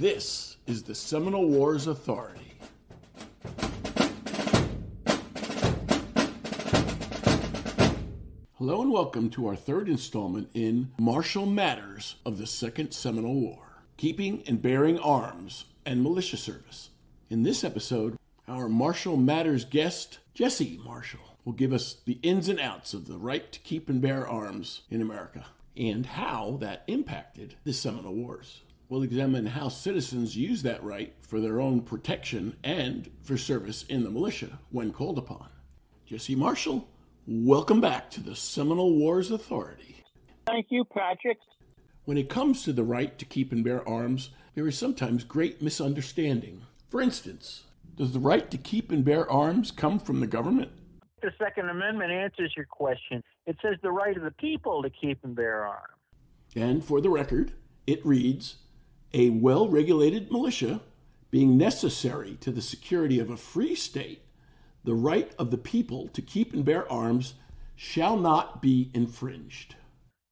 This is the Seminole Wars Authority. Hello and welcome to our third installment in Martial Matters of the Second Seminole War, Keeping and Bearing Arms and Militia Service. In this episode, our Martial Matters guest, Jesse Marshall, will give us the ins and outs of the right to keep and bear arms in America and how that impacted the Seminole Wars. We'll examine how citizens use that right for their own protection and for service in the militia when called upon. Jesse Marshall, welcome back to the Seminole Wars Authority. Thank you, Patrick. When it comes to the right to keep and bear arms, there is sometimes great misunderstanding. For instance, does the right to keep and bear arms come from the government? The Second Amendment answers your question. It says the right of the people to keep and bear arms. And for the record, it reads, a well-regulated militia being necessary to the security of a free state, the right of the people to keep and bear arms shall not be infringed.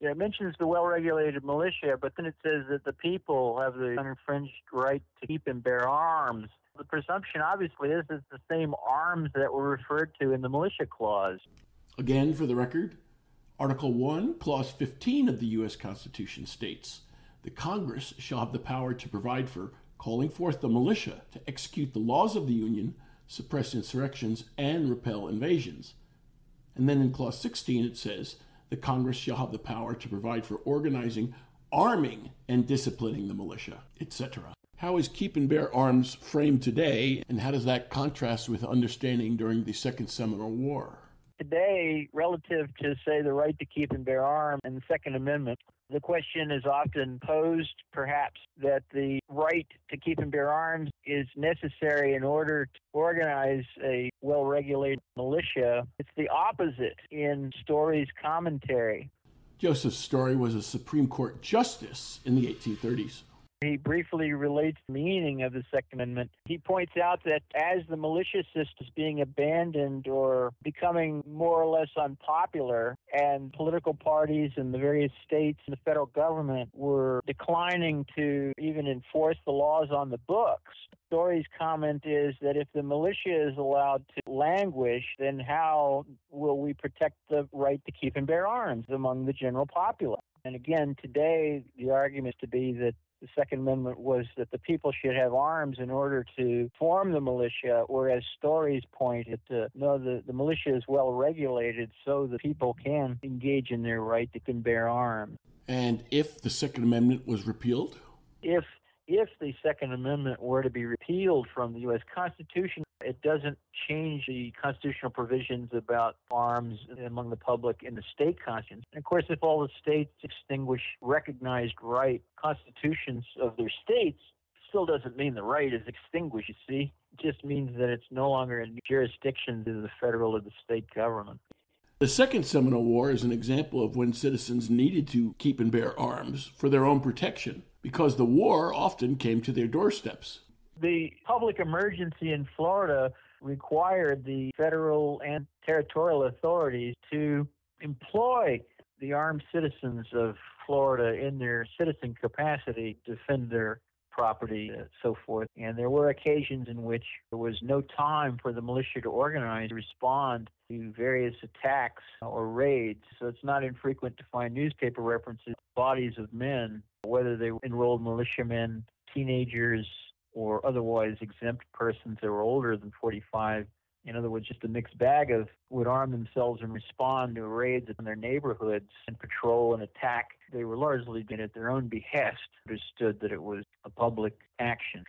Yeah, it mentions the well-regulated militia, but then it says that the people have the uninfringed right to keep and bear arms. The presumption, obviously, is it's the same arms that were referred to in the militia clause. Again, for the record, Article 1, Clause 15 of the U.S. Constitution states, the Congress shall have the power to provide for calling forth the militia to execute the laws of the Union, suppress insurrections, and repel invasions. And then in Clause 16 it says, the Congress shall have the power to provide for organizing, arming, and disciplining the militia, etc. How is keep and bear arms framed today, and how does that contrast with understanding during the Second Seminole War? Today, relative to, say, the right to keep and bear arms and the Second Amendment, the question is often posed, perhaps, that the right to keep and bear arms is necessary in order to organize a well-regulated militia. It's the opposite in Story's commentary. Joseph Story was a Supreme Court justice in the 1830s. He briefly relates the meaning of the Second Amendment. He points out that as the militia system is being abandoned or becoming more or less unpopular, and political parties in the various states and the federal government were declining to even enforce the laws on the books, Story's comment is that if the militia is allowed to languish, then how will we protect the right to keep and bear arms among the general populace? And again, today, the argument to be that the Second Amendment was that the people should have arms in order to form the militia, whereas Story's point is no, the militia is well regulated so the people can engage in their right to bear arms. And if the Second Amendment was repealed? If the Second Amendment were to be repealed from the U.S. Constitution, it doesn't change the constitutional provisions about arms among the public in the state constitutions. And of course, if all the states extinguish recognized right constitutions of their states, still doesn't mean the right is extinguished, you see. It just means that it's no longer in jurisdiction to the federal or the state government. The Second Seminole War is an example of when citizens needed to keep and bear arms for their own protection, because the war often came to their doorsteps. The public emergency in Florida required the federal and territorial authorities to employ the armed citizens of Florida in their citizen capacity to defend their property and so forth. And there were occasions in which there was no time for the militia to organize, respond to various attacks or raids. So it's not infrequent to find newspaper references, bodies of men, whether they were enrolled militiamen, teenagers, or otherwise exempt persons that were older than 45. In other words, just a mixed bag of would arm themselves and respond to raids in their neighborhoods and patrol and attack. They were largely doing it at their own behest, understood that it was a public action.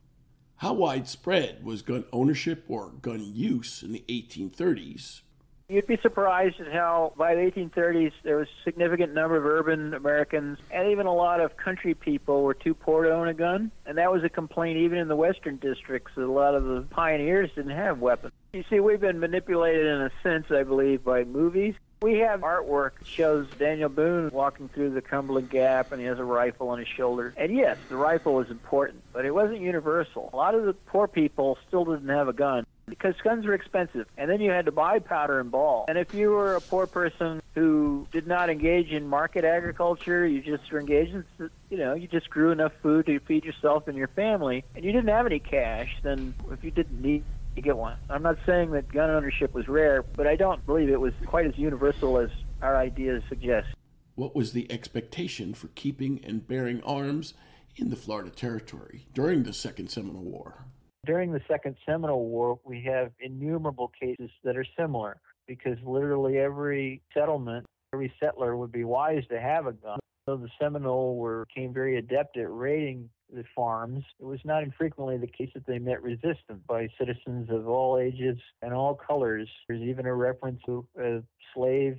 How widespread was gun ownership or gun use in the 1830s? You'd be surprised at how by the 1830s there was a significant number of urban Americans and even a lot of country people were too poor to own a gun. And that was a complaint even in the western districts that a lot of the pioneers didn't have weapons. You see, we've been manipulated in a sense, I believe, by movies. We have artwork that shows Daniel Boone walking through the Cumberland Gap and he has a rifle on his shoulder. And yes, the rifle was important, but it wasn't universal. A lot of the poor people still didn't have a gun. The because guns were expensive. And then you had to buy powder and ball. And if you were a poor person who did not engage in market agriculture, you just were engaged in, you just grew enough food to feed yourself and your family, and you didn't have any cash, then if you didn't need to get one. I'm not saying that gun ownership was rare, but I don't believe it was quite as universal as our ideas suggest. What was the expectation for keeping and bearing arms in the Florida Territory during the Second Seminole War? During the Second Seminole War, we have innumerable cases that are similar, because literally every settlement, every settler would be wise to have a gun. So the Seminole became very adept at raiding the farms. It was not infrequently the case that they met resistance by citizens of all ages and all colors. There's even a reference to a slave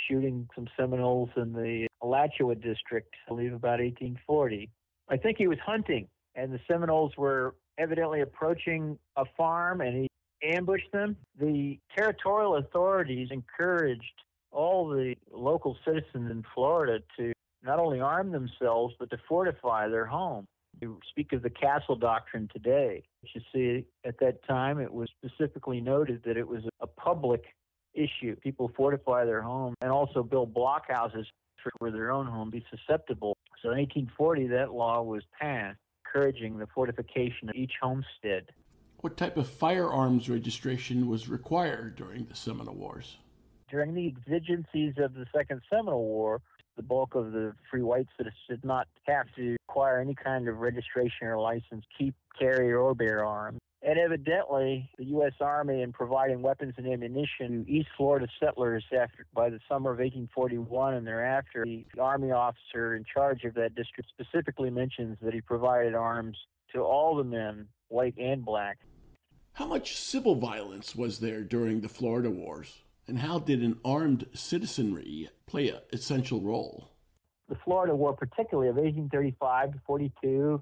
shooting some Seminoles in the Alachua district, I believe about 1840. I think he was hunting, and the Seminoles were evidently approaching a farm, and he ambushed them. The territorial authorities encouraged all the local citizens in Florida to not only arm themselves, but to fortify their home. You speak of the castle doctrine today. You see, at that time, it was specifically noted that it was a public issue. People fortify their home and also build blockhouses for their own home, be susceptible. So in 1840, that law was passed, encouraging the fortification of each homestead. What type of firearms registration was required during the Seminole Wars? During the exigencies of the Second Seminole War, the bulk of the free white citizens did not have to acquire any kind of registration or license, keep, carry, or bear arms. And evidently, the U.S. Army, in providing weapons and ammunition to East Florida settlers by the summer of 1841 and thereafter, the Army officer in charge of that district specifically mentions that he provided arms to all the men, white and black. How much civil violence was there during the Florida Wars, and how did an armed citizenry play an essential role? The Florida War, particularly of 1835 to 42,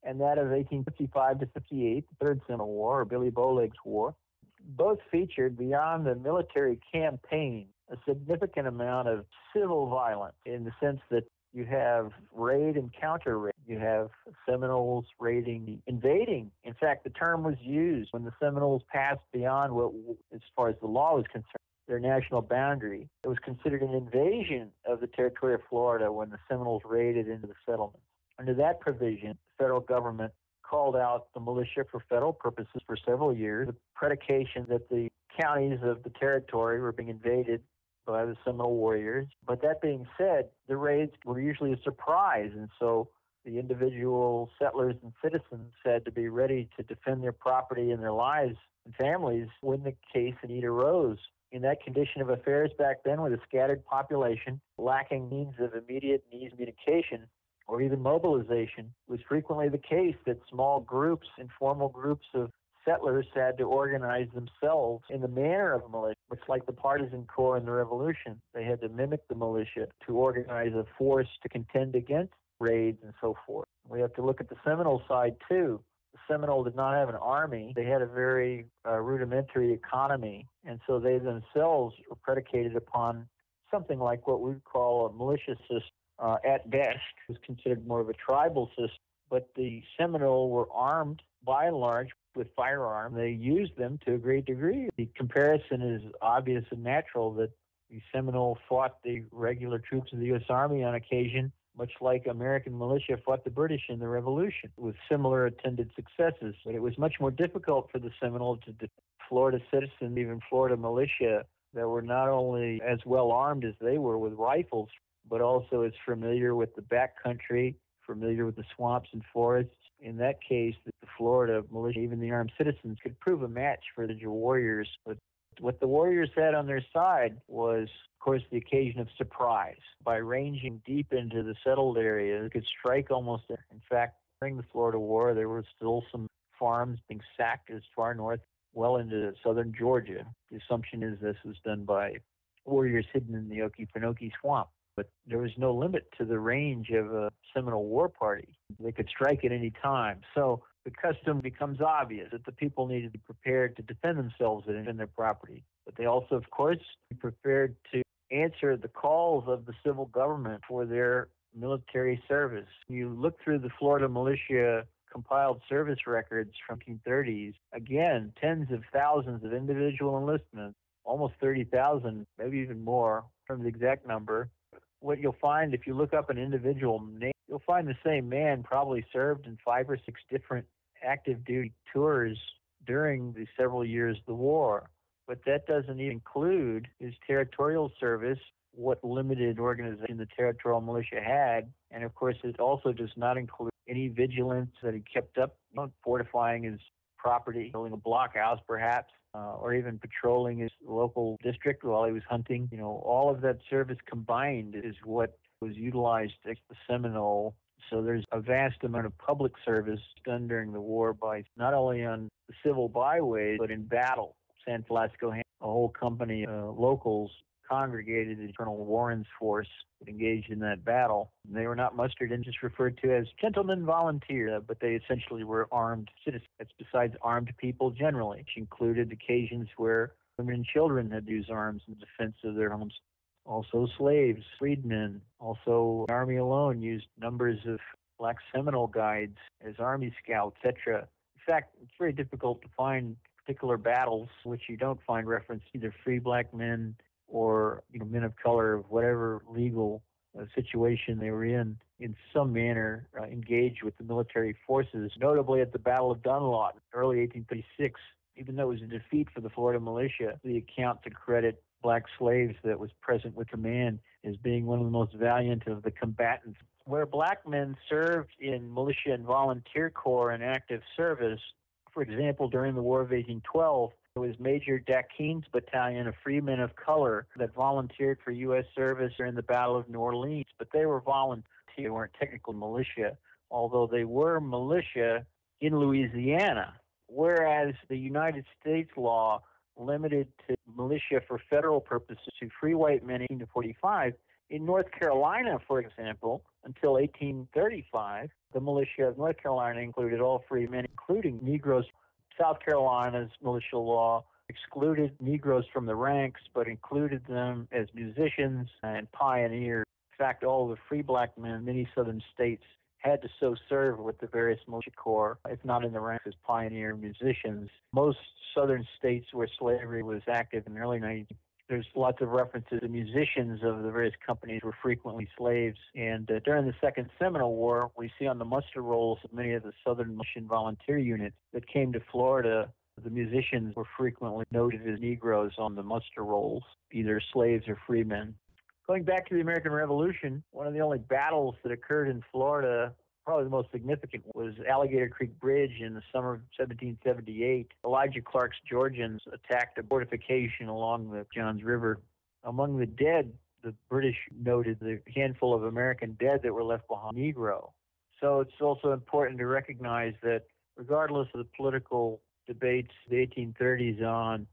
and that of 1855 to 58, the Third Seminole War, or Billy Bowleg's War, both featured, beyond the military campaign, a significant amount of civil violence, in the sense that you have raid and counter-raid. You have Seminoles raiding, invading. In fact, the term was used when the Seminoles passed beyond what, as far as the law was concerned, their national boundary. It was considered an invasion of the territory of Florida when the Seminoles raided into the settlements. Under that provision, the federal government called out the militia for federal purposes for several years, the predication that the counties of the territory were being invaded by the Seminole warriors. But that being said, the raids were usually a surprise, and so the individual settlers and citizens had to be ready to defend their property and their lives and families when the case and need arose. In that condition of affairs back then, with a scattered population, lacking means of immediate and easy communication, or even mobilization, it was frequently the case that small groups, informal groups of settlers had to organize themselves in the manner of a militia, much like the partisan corps in the Revolution. They had to mimic the militia to organize a force to contend against raids and so forth. We have to look at the Seminole side, too. The Seminole did not have an army. They had a very rudimentary economy, and so they themselves were predicated upon something like what we would call a militia system. At best, it was considered more of a tribal system, but the Seminole were armed, by and large, with firearms. They used them to a great degree. The comparison is obvious and natural that the Seminole fought the regular troops of the U.S. Army on occasion, much like American militia fought the British in the Revolution, with similar attended successes. But it was much more difficult for the Seminole to defend Florida citizens, even Florida militia, that were not only as well armed as they were with rifles, but also as familiar with the backcountry, familiar with the swamps and forests. In that case, the Florida militia, even the armed citizens, could prove a match for the warriors. But what the warriors had on their side was, of course, the occasion of surprise. By ranging deep into the settled area, they could strike almost there. In fact, during the Florida War, there were still some farms being sacked as far north, well into southern Georgia. The assumption is this was done by warriors hidden in the Okefenokee swamp. But there was no limit to the range of a Seminole war party. They could strike at any time. So the custom becomes obvious that the people needed to be prepared to defend themselves and defend their property. But they also, of course, be prepared to answer the calls of the civil government for their military service. You look through the Florida militia compiled service records from the 1930s, again, tens of thousands of individual enlistments, almost 30,000, maybe even more, from the exact number. What you'll find if you look up an individual name, you'll find the same man probably served in 5 or 6 different active duty tours during the several years of the war. But that doesn't even include his territorial service, what limited organization the territorial militia had. And of course, it also does not include any vigilance that he kept up, fortifying his property, building a blockhouse perhaps, or even patrolling his local district while he was hunting. All of that service combined is what was utilized at the Seminole. So there's a vast amount of public service done during the war by not only on the civil byways, but in battle. San Francisco, a whole company of locals congregated in Colonel Warren's force that engaged in that battle. They were not mustered in, just referred to as gentlemen volunteers, but they essentially were armed citizens. That's besides armed people generally, which included occasions where women and children had to use arms in defense of their homes. Also slaves, freedmen. Also, the Army alone used numbers of Black Seminole guides as Army scouts, etc. In fact, it's very difficult to find particular battles which you don't find reference to either free black men or men of color of whatever legal situation they were in some manner engaged with the military forces, notably at the Battle of Dunlop, early 1836. Even though it was a defeat for the Florida militia, the account to credit black slaves that was present with command as being one of the most valiant of the combatants. Where black men served in militia and volunteer corps in active service, for example, during the War of 1812, it was Major Daquin's battalion of free men of color that volunteered for U.S. service during the Battle of New Orleans, but they were volunteers. They weren't technical militia, although they were militia in Louisiana, whereas the United States law limited to militia for federal purposes to free white men in 1845. In North Carolina, for example, until 1835, the militia of North Carolina included all free men, including Negroes. South Carolina's militia law excluded Negroes from the ranks, but included them as musicians and pioneers. In fact, all the free black men in many southern states had to so serve with the various militia corps, if not in the ranks as pioneer musicians. Most southern states where slavery was active in the early 19th, there's lots of references to musicians of the various companies were frequently slaves. And during the Second Seminole War, we see on the muster rolls of many of the Southern militia volunteer units that came to Florida, the musicians were frequently noted as Negroes on the muster rolls, either slaves or freemen. Going back to the American Revolution, one of the only battles that occurred in Florida, probably the most significant, was Alligator Creek Bridge in the summer of 1778. Elijah Clark's Georgians attacked a fortification along the Johns River. Among the dead, the British noted the handful of American dead that were left behind Negro. So it's also important to recognize that regardless of the political debates of the 1830s on,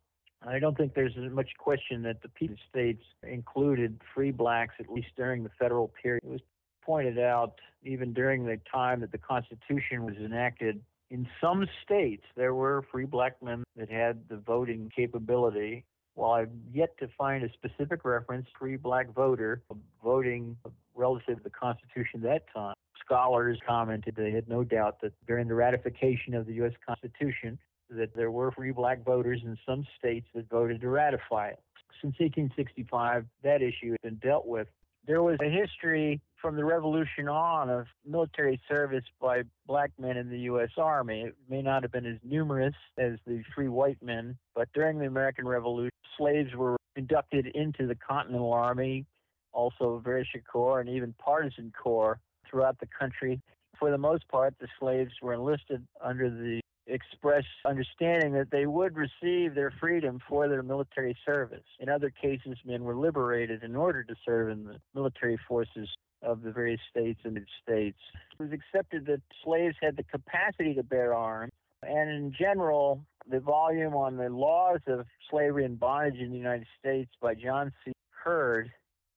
I don't think there's much question that the United States included free blacks, at least during the federal period. It was pointed out even during the time that the Constitution was enacted, in some states there were free black men that had the voting capability. While I've yet to find a specific reference, free black voter voting relative to the Constitution at that time, scholars commented they had no doubt that during the ratification of the U.S. Constitution, that there were free black voters in some states that voted to ratify it. Since 1865, that issue has been dealt with. There was a history from the Revolution on of military service by black men in the U.S. Army. It may not have been as numerous as the free white men, but during the American Revolution, slaves were inducted into the Continental Army, also Militia Corps, and even partisan corps throughout the country. For the most part, the slaves were enlisted under the express understanding that they would receive their freedom for their military service. In other cases, men were liberated in order to serve in the military forces of the various states and the states. It was accepted that slaves had the capacity to bear arms, and in general, the volume on the laws of slavery and bondage in the United States by John C. Hurd,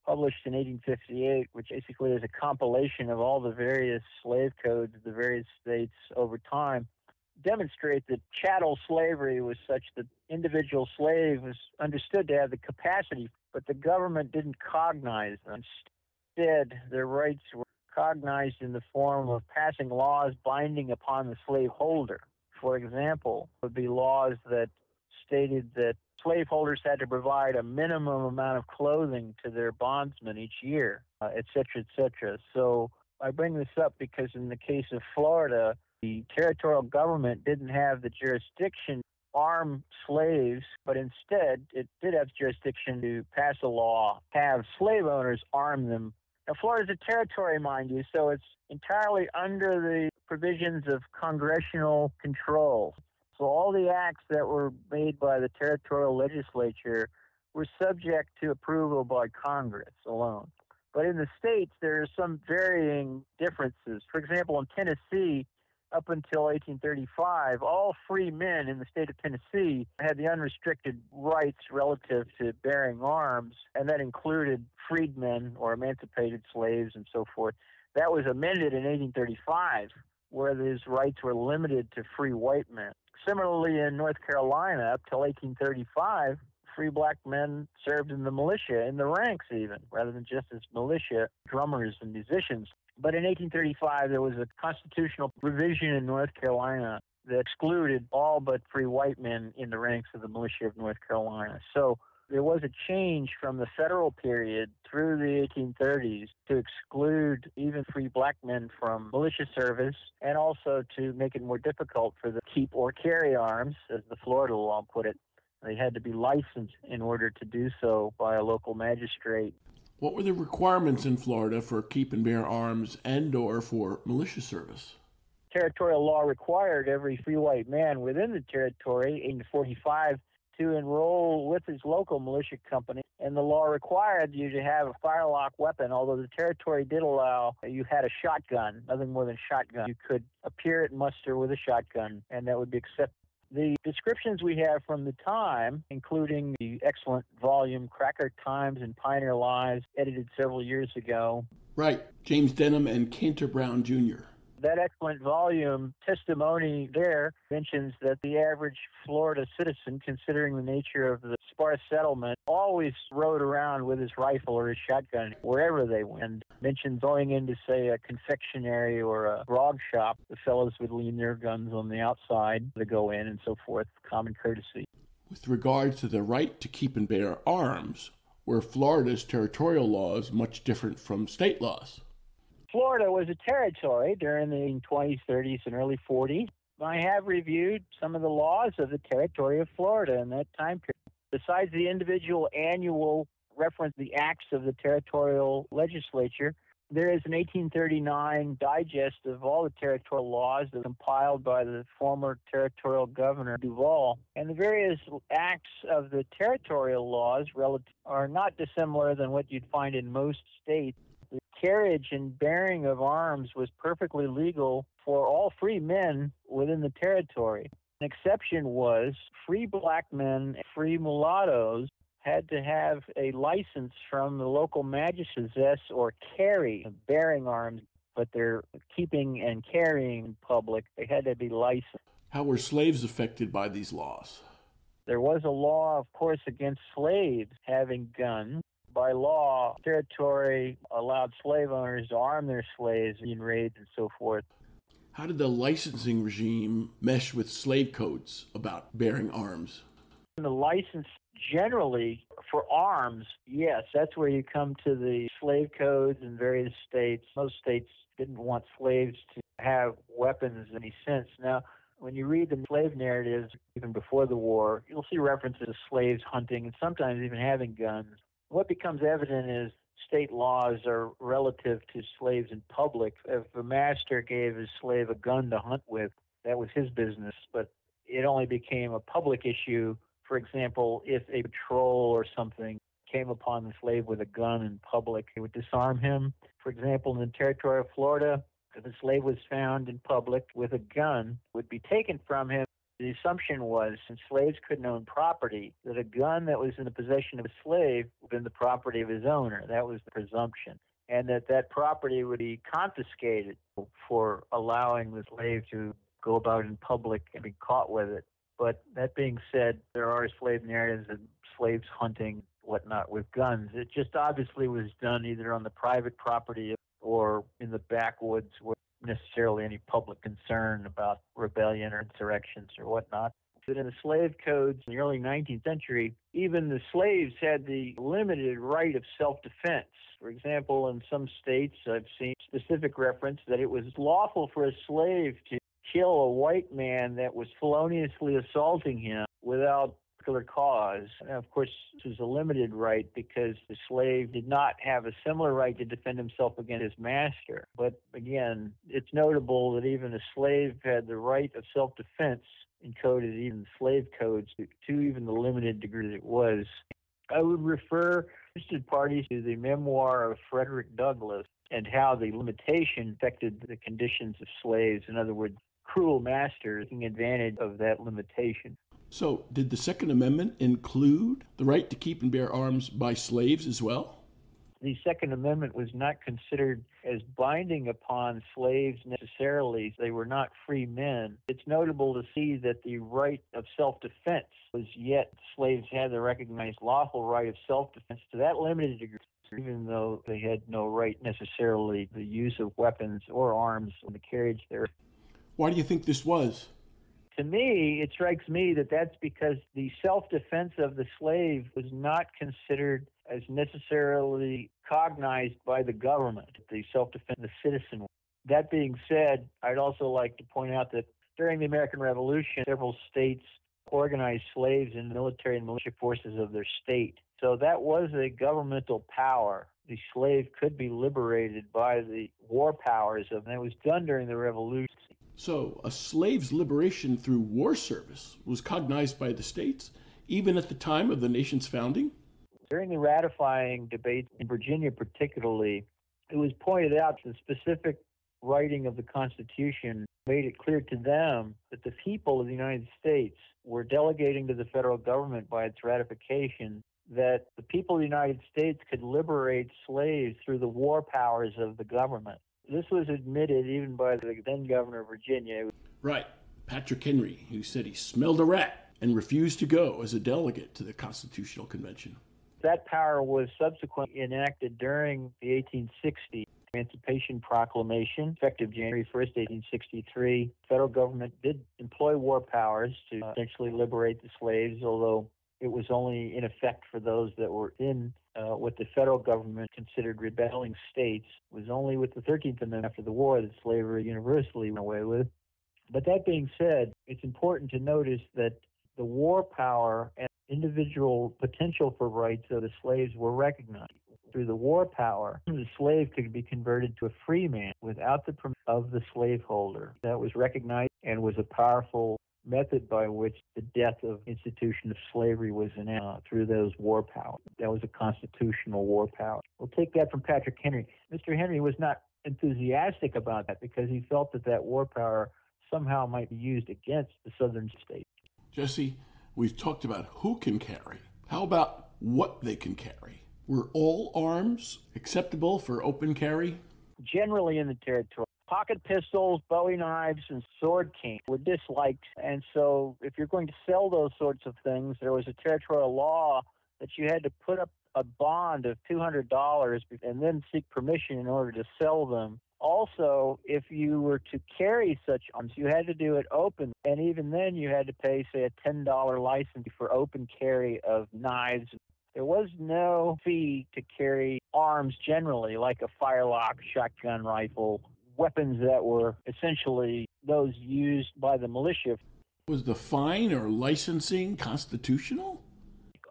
published in 1858, which basically is a compilation of all the various slave codes of the various states over time, demonstrate that chattel slavery was such that individual slave was understood to have the capacity, but the government didn't cognize them. Instead, their rights were cognized in the form of passing laws binding upon the slaveholder. For example, would be laws that stated that slaveholders had to provide a minimum amount of clothing to their bondsmen each year, et cetera, et cetera. So I bring this up because in the case of Florida, the territorial government didn't have the jurisdiction to arm slaves, but instead it did have jurisdiction to pass a law, have slave owners arm them. Now, Florida's a territory, mind you, so it's entirely under the provisions of congressional control. So all the acts that were made by the territorial legislature were subject to approval by Congress alone. But in the states, there are some varying differences. For example, in Tennessee, up until 1835, all free men in the state of Tennessee had the unrestricted rights relative to bearing arms, and that included freedmen or emancipated slaves and so forth. That was amended in 1835, where these rights were limited to free white men. Similarly, in North Carolina, up till 1835, free black men served in the militia, in the ranks even, rather than just as militia drummers and musicians. But in 1835, there was a constitutional provision in North Carolina that excluded all but free white men in the ranks of the militia of North Carolina. So there was a change from the federal period through the 1830s to exclude even free black men from militia service, and also to make it more difficult for them to keep or carry arms, as the Florida law put it. They had to be licensed in order to do so by a local magistrate. What were the requirements in Florida for keep and bear arms and or for militia service? Territorial law required every free white man within the territory, 1845, to enroll with his local militia company, and the law required you to have a firelock weapon, although the territory did allow you had a shotgun, nothing more than shotgun. You could appear at muster with a shotgun, and that would be accepted. The descriptions we have from the time, including the excellent volume Cracker Times and Pioneer Lives, edited several years ago. Right, James Denham and Cantor Brown Jr. That excellent volume testimony there mentions that the average Florida citizen, considering the nature of the sparse settlement, always rode around with his rifle or his shotgun wherever they went. Mentions going into, say, a confectionery or a grog shop, the fellows would lean their guns on the outside to go in and so forth, common courtesy. With regard to the right to keep and bear arms, were Florida's territorial laws much different from state laws? Florida was a territory during the 20s, 30s, and early 40s. I have reviewed some of the laws of the territory of Florida in that time period. Besides the individual annual reference, the acts of the territorial legislature, there is an 1839 digest of all the territorial laws that were compiled by the former territorial governor, Duval. And the various acts of the territorial laws are not dissimilar than what you'd find in most states. The carriage and bearing of arms was perfectly legal for all free men within the territory. An exception was free black men, free mulattoes had to have a license from the local magistrate to possess or carry bearing arms, but they're keeping and carrying in public. They had to be licensed. How were slaves affected by these laws? There was a law, of course, against slaves having guns. By law, territory allowed slave owners to arm their slaves in raids and so forth. How did the licensing regime mesh with slave codes about bearing arms? The license generally for arms, yes, that's where you come to the slave codes in various states. Most states didn't want slaves to have weapons in any sense. Now, when you read the slave narratives, even before the war, you'll see references to slaves hunting and sometimes even having guns. What becomes evident is state laws are relative to slaves in public. If a master gave his slave a gun to hunt with, that was his business, but it only became a public issue. For example, if a patrol or something came upon the slave with a gun in public, it would disarm him. For example, in the territory of Florida, if a slave was found in public with a gun, it would be taken from him. The assumption was, since slaves couldn't own property, that a gun that was in the possession of a slave would have been the property of his owner. That was the presumption. And that property would be confiscated for allowing the slave to go about in public and be caught with it. But that being said, there are slave narratives of slaves hunting, whatnot, with guns. It just obviously was done either on the private property or in the backwoods where necessarily any public concern about rebellion or insurrections or whatnot. But in the slave codes in the early 19th century, even the slaves had the limited right of self-defense. For example, in some states, I've seen specific reference that it was lawful for a slave to kill a white man that was feloniously assaulting him without particular cause. And of course, this was a limited right because the slave did not have a similar right to defend himself against his master. But again, it's notable that even a slave had the right of self-defense encoded in slave codes to even the limited degree that it was. I would refer interested parties to the memoir of Frederick Douglass and how the limitation affected the conditions of slaves. In other words, cruel masters taking advantage of that limitation. So, did the Second Amendment include the right to keep and bear arms by slaves as well? The Second Amendment was not considered as binding upon slaves necessarily. They were not free men. It's notable to see that the right of self-defense was yet slaves had the recognized lawful right of self-defense to that limited degree, even though they had no right necessarily the use of weapons or arms in the carriage there. Why do you think this was? To me, it strikes me that that's because the self-defense of the slave was not considered as necessarily cognized by the government, the self-defense of the citizen. That being said, I'd also like to point out that during the American Revolution, several states organized slaves in military and militia forces of their state. So that was a governmental power. The slave could be liberated by the war powers of, and it was done during the Revolution. So, a slave's liberation through war service was cognized by the states, even at the time of the nation's founding? During the ratifying debate in Virginia particularly, it was pointed out that the specific writing of the Constitution made it clear to them that the people of the United States were delegating to the federal government by its ratification that the people of the United States could liberate slaves through the war powers of the government. This was admitted even by the then governor of Virginia. Right, Patrick Henry, who said he smelled a rat and refused to go as a delegate to the Constitutional Convention. That power was subsequently enacted during the 1860 Emancipation Proclamation, effective January 1st, 1863. The federal government did employ war powers to essentially liberate the slaves, although it was only in effect for those that were in what the federal government considered rebelling states. It was only with the 13th Amendment after the war that slavery universally went away with. But that being said, it's important to notice that the war power and individual potential for rights of the slaves were recognized. Through the war power, the slave could be converted to a free man without the permission of the slaveholder. That was recognized and was a powerful method by which the death of institution of slavery was announced through those war powers. That was a constitutional war power. We'll take that from Patrick Henry. Mr. Henry was not enthusiastic about that because he felt that that war power somehow might be used against the southern states. Jesse, we've talked about who can carry. How about what they can carry? Were all arms acceptable for open carry? Generally in the territory, pocket pistols, bowie knives, and sword canes were disliked. And so if you're going to sell those sorts of things, there was a territorial law that you had to put up a bond of $200 and then seek permission in order to sell them. Also, if you were to carry such arms, you had to do it open. And even then, you had to pay, say, a $10 license for open carry of knives. There was no fee to carry arms generally, like a firelock, shotgun rifle, weapons that were essentially those used by the militia. Was the fine or licensing constitutional?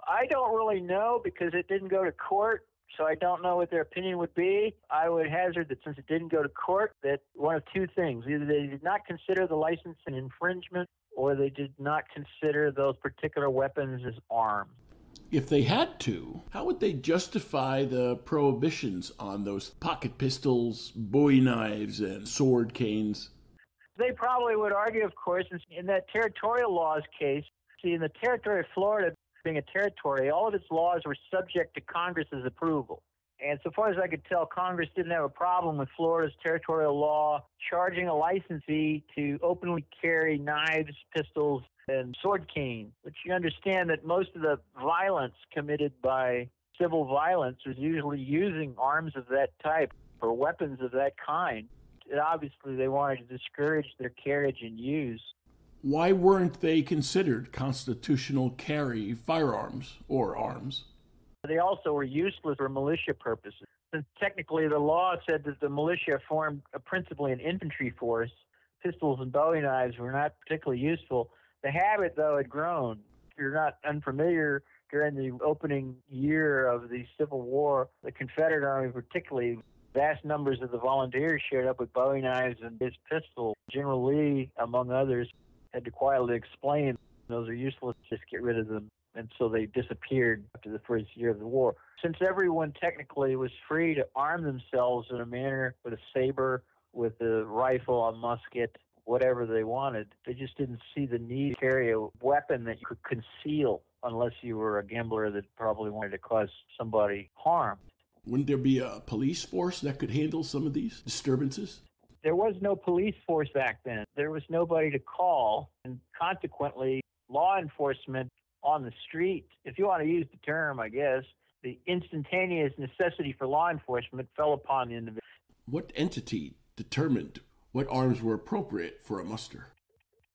I don't really know because it didn't go to court, so I don't know what their opinion would be. I would hazard that since it didn't go to court, that one of two things. Either they did not consider the license an infringement, or they did not consider those particular weapons as arms. If they had to, how would they justify the prohibitions on those pocket pistols, bowie knives, and sword canes? They probably would argue, of course, in that territorial laws case. See, in the territory of Florida, being a territory, all of its laws were subject to Congress's approval. And so far as I could tell, Congress didn't have a problem with Florida's territorial law charging a licensee to openly carry knives, pistols, and sword cane. But you understand that most of the violence committed by civil violence was usually using arms of that type. for weapons of that kind. And obviously, they wanted to discourage their carriage and use. Why weren't they considered constitutional carry firearms or arms? They also were useless for militia purposes. Since technically the law said that the militia formed principally an infantry force, pistols and bowie knives were not particularly useful. The habit, though, had grown. If you're not unfamiliar, during the opening year of the Civil War, the Confederate Army particularly, vast numbers of the volunteers showed up with bowie knives and his pistol. General Lee, among others, had to quietly explain those are useless, just get rid of them. And so they disappeared after the first year of the war. Since everyone technically was free to arm themselves in a manner with a saber, with a rifle, a musket, whatever they wanted, they just didn't see the need to carry a weapon that you could conceal unless you were a gambler that probably wanted to cause somebody harm. Wouldn't there be a police force that could handle some of these disturbances? There was no police force back then. There was nobody to call, and consequently, law enforcement on the street, if you want to use the term, I guess, the instantaneous necessity for law enforcement fell upon the individual. What entity determined what arms were appropriate for a muster?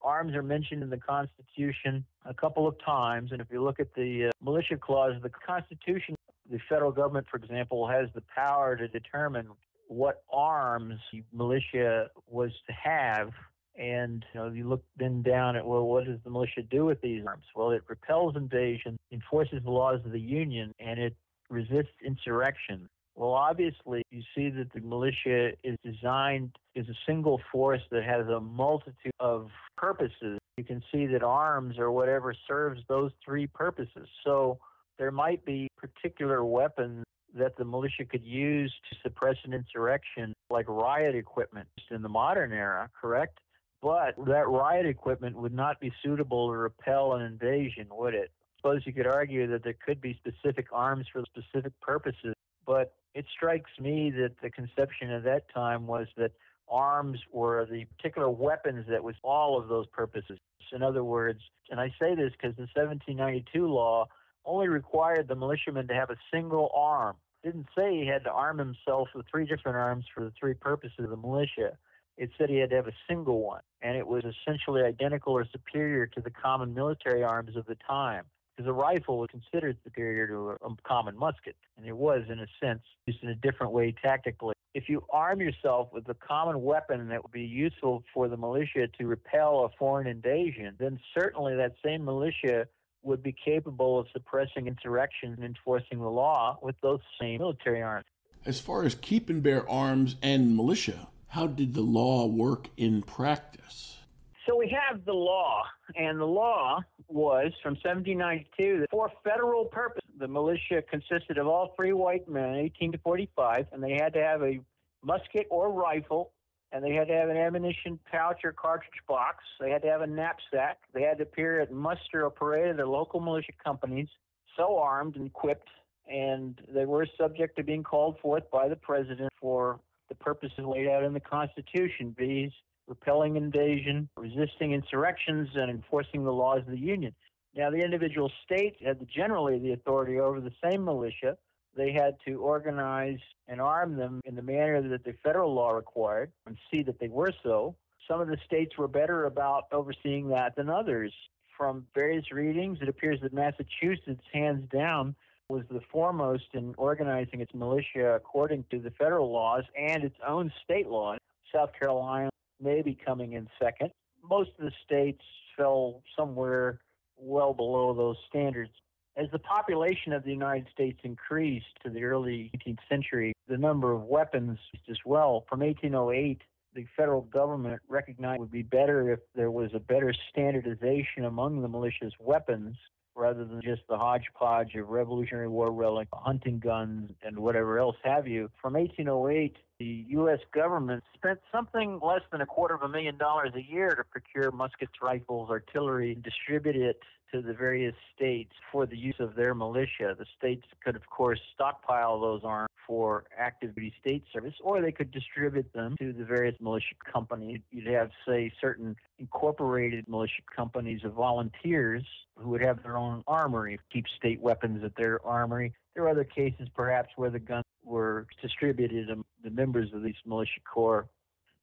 Arms are mentioned in the Constitution a couple of times, and if you look at the militia clause of the Constitution, the federal government, for example, has the power to determine what arms the militia was to have. And you look then down at, well, what does the militia do with these arms? Well, it repels invasion, enforces the laws of the Union, and it resists insurrection. Well, obviously, you see that the militia is designed as a single force that has a multitude of purposes. You can see that arms or whatever serves those three purposes. So there might be particular weapons that the militia could use to suppress an insurrection, like riot equipment in the modern era, correct? But that riot equipment would not be suitable to repel an invasion, would it? Suppose you could argue that there could be specific arms for specific purposes, but it strikes me that the conception at that time was that arms were the particular weapons that was all of those purposes. In other words, and I say this because the 1792 law only required the militiaman to have a single arm. It didn't say he had to arm himself with three different arms for the three purposes of the militia. It said he had to have a single one, and it was essentially identical or superior to the common military arms of the time, because a rifle was considered superior to a common musket, and it was, in a sense, used in a different way tactically. If you arm yourself with a common weapon that would be useful for the militia to repel a foreign invasion, then certainly that same militia would be capable of suppressing insurrection and enforcing the law with those same military arms. As far as keep and bear arms and militia, how did the law work in practice? So we have the law, and the law was from 1792 for federal purpose. The militia consisted of all free white men, 18 to 45, and they had to have a musket or rifle, and they had to have an ammunition pouch or cartridge box. They had to have a knapsack. They had to appear at muster or parade of their local militia companies, so armed and equipped, and they were subject to being called forth by the president for the purposes laid out in the Constitution, viz. Repelling invasion, resisting insurrections, and enforcing the laws of the Union. Now, the individual states had generally the authority over the same militia. They had to organize and arm them in the manner that the federal law required and see that they were so. Some of the states were better about overseeing that than others. From various readings, it appears that Massachusetts, hands down, was the foremost in organizing its militia according to the federal laws and its own state laws. South Carolina may be coming in second. Most of the states fell somewhere well below those standards. As the population of the United States increased to the early 18th century, the number of weapons as well. From 1808, the federal government recognized it would be better if there was a better standardization among the militia's weapons rather than just the hodgepodge of Revolutionary War relic, hunting guns, and whatever else have you. From 1808, the U.S. government spent something less than $250,000 a year to procure muskets, rifles, artillery, and distribute it to the various states for the use of their militia. The states could, of course, stockpile those arms for active duty state service, or they could distribute them to the various militia companies. You'd have, say, certain incorporated militia companies of volunteers who would have their own armory, keep state weapons at their armory. There are other cases, perhaps, where the guns were were distributed to the members of these militia corps.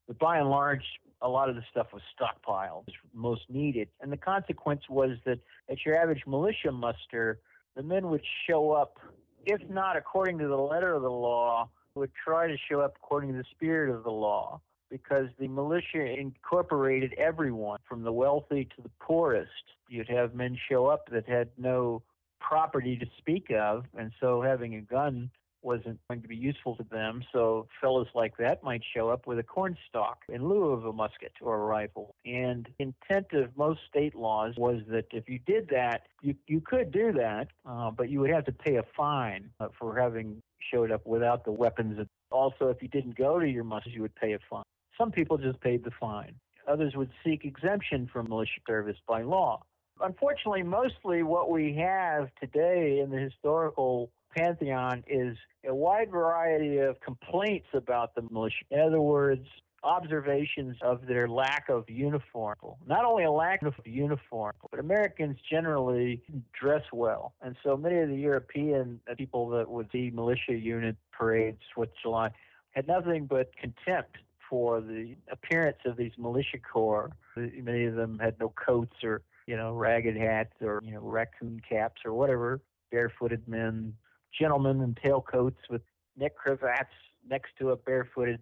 But by and large, a lot of the stuff was stockpiled, most needed. And the consequence was that at your average militia muster, the men would show up, if not according to the letter of the law, would try to show up according to the spirit of the law, because the militia incorporated everyone, from the wealthy to the poorest. You'd have men show up that had no property to speak of, and so having a gun wasn't going to be useful to them. So fellows like that might show up with a cornstalk in lieu of a musket or a rifle. And the intent of most state laws was that if you did that, you could do that, but you would have to pay a fine for having showed up without the weapons. Also, if you didn't go to your muster, you would pay a fine. Some people just paid the fine. Others would seek exemption from militia service by law. Unfortunately, mostly what we have today in the historical pantheon is a wide variety of complaints about the militia. In other words, observations of their lack of uniform. Not only a lack of uniform, but Americans generally dress well. And so many of the European people that would see militia unit parades, 4th of July, had nothing but contempt for the appearance of these militia corps. Many of them had no coats or, ragged hats or, raccoon caps or whatever, barefooted men, gentlemen in tailcoats with neck cravats next to a barefooted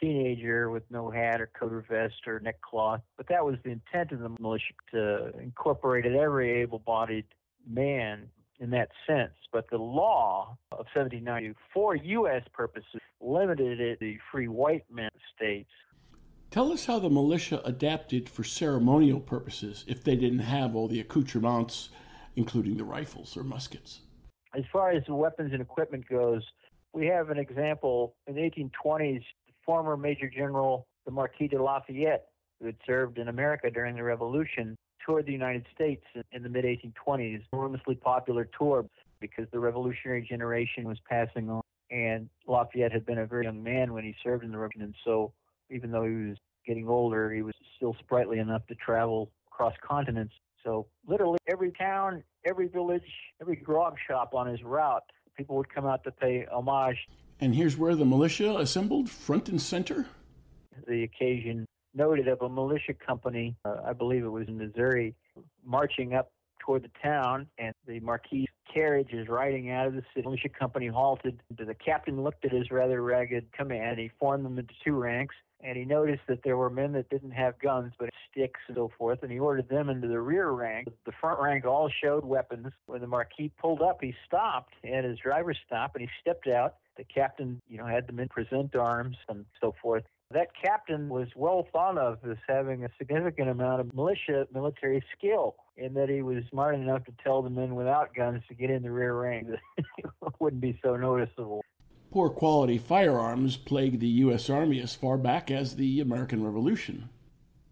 teenager with no hat or coat or vest or neck cloth. But that was the intent of the militia, to incorporate every able-bodied man in that sense. But the law of 1792, for U.S. purposes, limited it to the free white men states. Tell us how the militia adapted for ceremonial purposes if they didn't have all the accoutrements, including the rifles or muskets. As far as the weapons and equipment goes, we have an example. In the 1820s, the former Major General, the Marquis de Lafayette, who had served in America during the Revolution, toured the United States in the mid-1820s, an enormously popular tour because the revolutionary generation was passing on. And Lafayette had been a very young man when he served in the Revolution, and so even though he was getting older, he was still sprightly enough to travel across continents. So literally every town, every village, every grog shop on his route, people would come out to pay homage. And here's where the militia assembled, front and center? The occasion noted of a militia company, I believe it was in Missouri, marching up toward the town, and the Marquis' carriage is riding out of the city. The militia company halted. The captain looked at his rather ragged command. He formed them into two ranks, and he noticed that there were men that didn't have guns but sticks and so forth, and he ordered them into the rear rank. The front rank all showed weapons. When the Marquis pulled up, he stopped, and his driver stopped, and he stepped out. The captain, had the men present arms and so forth. That captain was well thought of as having a significant amount of military skill, in that he was smart enough to tell the men without guns to get in the rear rank. It wouldn't be so noticeable. Poor quality firearms plagued the U.S. Army as far back as the American Revolution.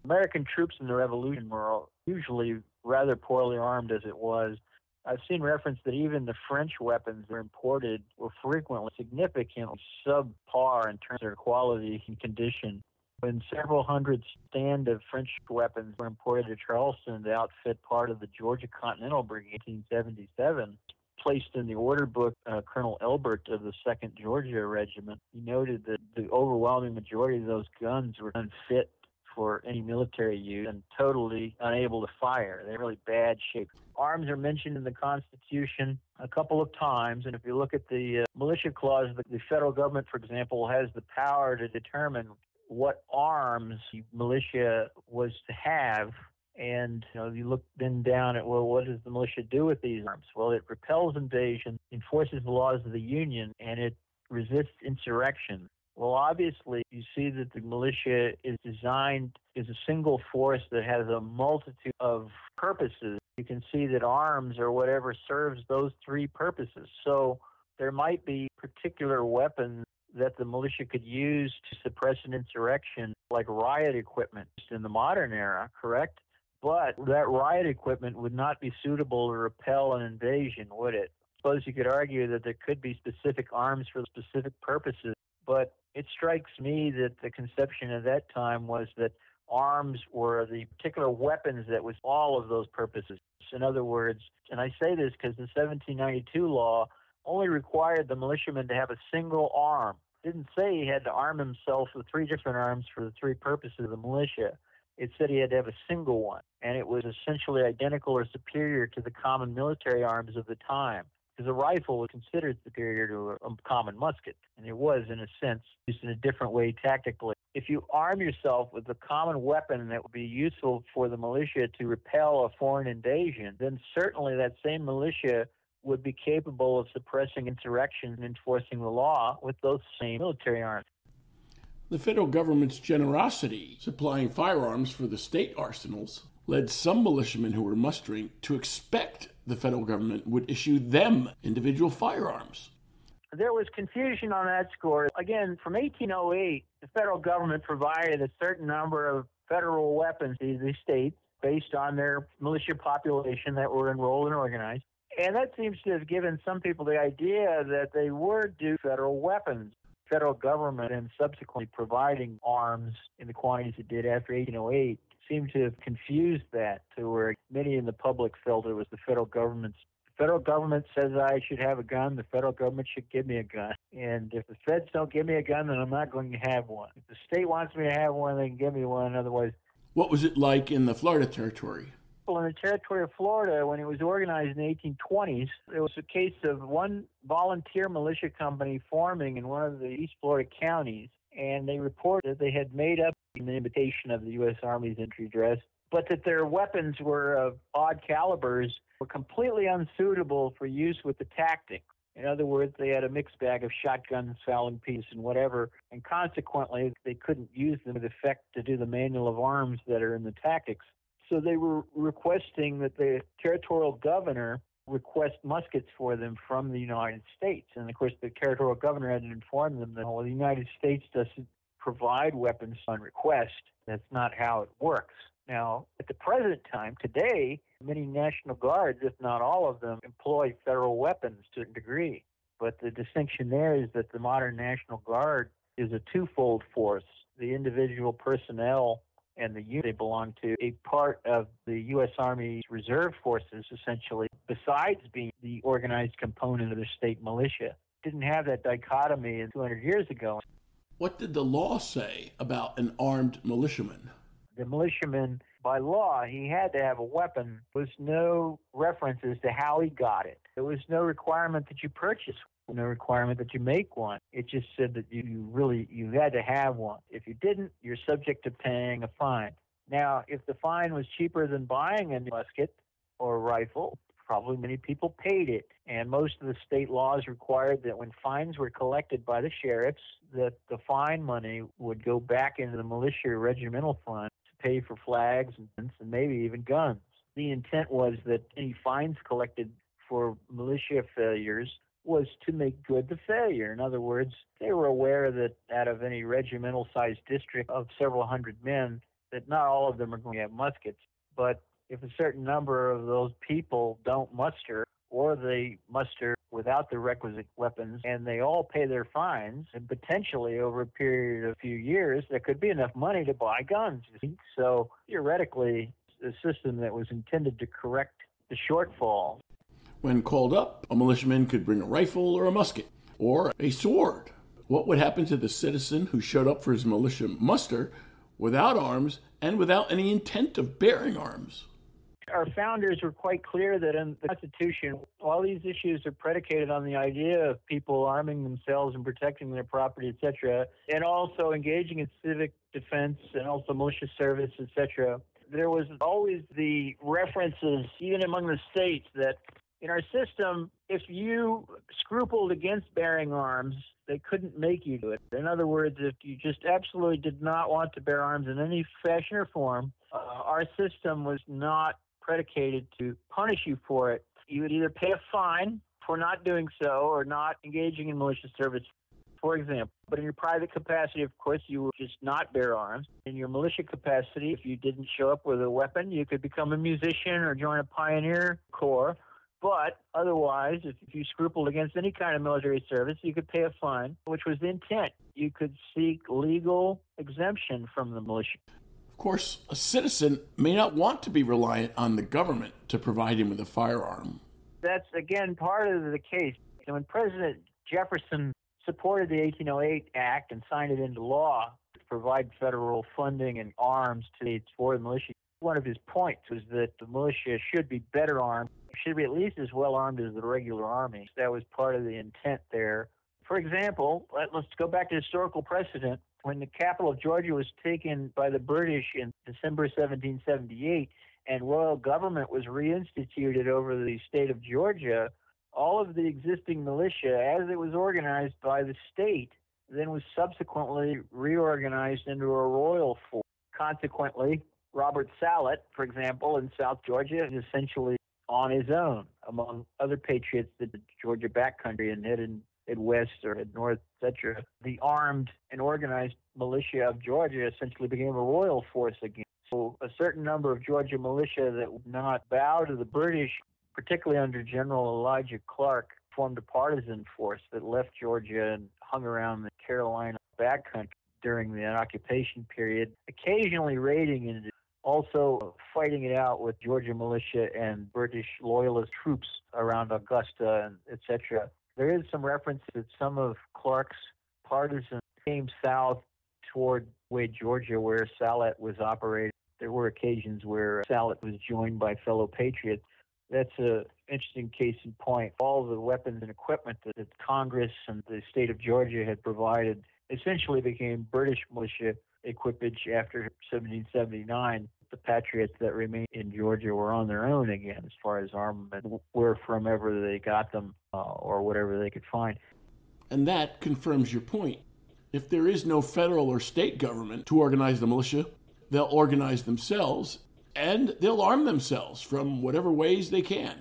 American troops in the Revolution were usually rather poorly armed as it was. I've seen reference that even the French weapons that were imported were frequently significantly subpar in terms of their quality and condition. When several hundred stand of French weapons were imported to Charleston to outfit part of the Georgia Continental Brigade in 1877, placed in the order book, Colonel Elbert of the 2nd Georgia Regiment, he noted that the overwhelming majority of those guns were unfit for any military use and totally unable to fire. They're really bad shape. Arms are mentioned in the Constitution a couple of times, and if you look at the militia clause, the federal government, for example, has the power to determine what arms the militia was to have. And you look then down at, well, what does the militia do with these arms? Well, it repels invasion, enforces the laws of the Union, and it resists insurrection. Well, obviously, you see that the militia is designed as a single force that has a multitude of purposes. You can see that arms or whatever serves those three purposes. So there might be particular weapons that the militia could use to suppress an insurrection, like riot equipment in the modern era, correct? But that riot equipment would not be suitable to repel an invasion, would it? Suppose you could argue that there could be specific arms for specific purposes, but it strikes me that the conception at that time was that arms were the particular weapons that was all of those purposes. In other words, and I say this because the 1792 law only required the militiaman to have a single arm. It didn't say he had to arm himself with 3 different arms for the 3 purposes of the militia. It said he had to have a single one, and it was essentially identical or superior to the common military arms of the time, because a rifle was considered superior to a common musket, and it was, in a sense, used in a different way tactically. If you arm yourself with a common weapon that would be useful for the militia to repel a foreign invasion, then certainly that same militia would be capable of suppressing insurrection and enforcing the law with those same military arms. The federal government's generosity supplying firearms for the state arsenals led some militiamen who were mustering to expect the federal government would issue them individual firearms. There was confusion on that score. Again, from 1808, the federal government provided a certain number of federal weapons to the states based on their militia population that were enrolled and organized. And that seems to have given some people the idea that they were due federal weapons. Federal government and subsequently providing arms in the quantities it did after 1808 seemed to have confused that to where many in the public felt it was the federal government's. The federal government says I should have a gun, the federal government should give me a gun. And if the feds don't give me a gun, then I'm not going to have one. If the state wants me to have one, they can give me one. Otherwise, what was it like in the Florida Territory? In the territory of Florida, when it was organized in the 1820s, it was a case of one volunteer militia company forming in one of the East Florida counties, and they reported that they had made up an imitation of the U.S. Army's entry dress, but that their weapons were of odd calibers, were completely unsuitable for use with the tactics. In other words, they had a mixed bag of shotguns, fowling piece, and whatever, and consequently, they couldn't use them with effect to do the manual of arms that are in the tactics. So they were requesting that the territorial governor request muskets for them from the United States. And, of course, the territorial governor had to inform them that, well, the United States doesn't provide weapons on request. That's not how it works. Now, at the present time, today, many National Guards, if not all of them, employ federal weapons to a degree. But the distinction there is that the modern National Guard is a twofold force. The individual personnel and the unit they belong to, a part of the U.S. Army's reserve forces, essentially, besides being the organized component of the state militia. Didn't have that dichotomy 200 years ago. What did the law say about an armed militiaman? The militiaman, by law, he had to have a weapon. There was no references to how he got it. There was no requirement that you purchase, no requirement that you make one. It just said that you had to have one. If you didn't, you're subject to paying a fine. Now, if the fine was cheaper than buying a musket or a rifle, probably many people paid it. And most of the state laws required that when fines were collected by the sheriffs, that the fine money would go back into the militia regimental fund to pay for flags and maybe even guns. The intent was that any fines collected for militia failures was to make good the failure. In other words, they were aware that out of any regimental-sized district of several hundred men, that not all of them are going to have muskets. But if a certain number of those people don't muster, or they muster without the requisite weapons, and they all pay their fines, and potentially over a period of a few years, there could be enough money to buy guns. So theoretically, a system that was intended to correct the shortfall. When called up, a militiaman could bring a rifle or a musket, or a sword. What would happen to the citizen who showed up for his militia muster without arms and without any intent of bearing arms? Our founders were quite clear that in the Constitution, all these issues are predicated on the idea of people arming themselves and protecting their property, etc., and also engaging in civic defense and also militia service, etc. There was always the references, even among the states, that in our system, if you scrupled against bearing arms, they couldn't make you do it. In other words, if you just absolutely did not want to bear arms in any fashion or form, our system was not predicated to punish you for it. You would either pay a fine for not doing so or not engaging in militia service, for example. But in your private capacity, of course, you would just not bear arms. In your militia capacity, if you didn't show up with a weapon, you could become a musician or join a pioneer corps. But otherwise, if you scrupled against any kind of military service, you could pay a fine, which was the intent. You could seek legal exemption from the militia. Of course, a citizen may not want to be reliant on the government to provide him with a firearm. That's, again, part of the case. And when President Jefferson supported the 1808 Act and signed it into law to provide federal funding and arms to the for the militia, one of his points was that the militia should be better armed, should be at least as well armed as the regular army. That was part of the intent there. For example, let's go back to historical precedent. When the capital of Georgia was taken by the British in December 1778 and royal government was reinstituted over the state of Georgia, all of the existing militia, as it was organized by the state, then was subsequently reorganized into a royal force. Consequently, Robert Sallet, for example, in South Georgia, is essentially on his own among other patriots that the Georgia backcountry and headed west or head north, etc. The armed and organized militia of Georgia essentially became a royal force again. So a certain number of Georgia militia that would not bow to the British, particularly under General Elijah Clark, formed a partisan force that left Georgia and hung around the Carolina backcountry during the occupation period, occasionally raiding into, also fighting it out with Georgia militia and British loyalist troops around Augusta and etc. There is some reference that some of Clark's partisans came south toward way Georgia where Sallet was operating. There were occasions where Sallet was joined by fellow patriots. That's an interesting case in point. All the weapons and equipment that Congress and the state of Georgia had provided essentially became British militia equipage after 1779. The patriots that remained in Georgia were on their own again as far as armament, were from ever they got them or whatever they could find. And that confirms your point. If there is no federal or state government to organize the militia, they'll organize themselves and they'll arm themselves from whatever ways they can.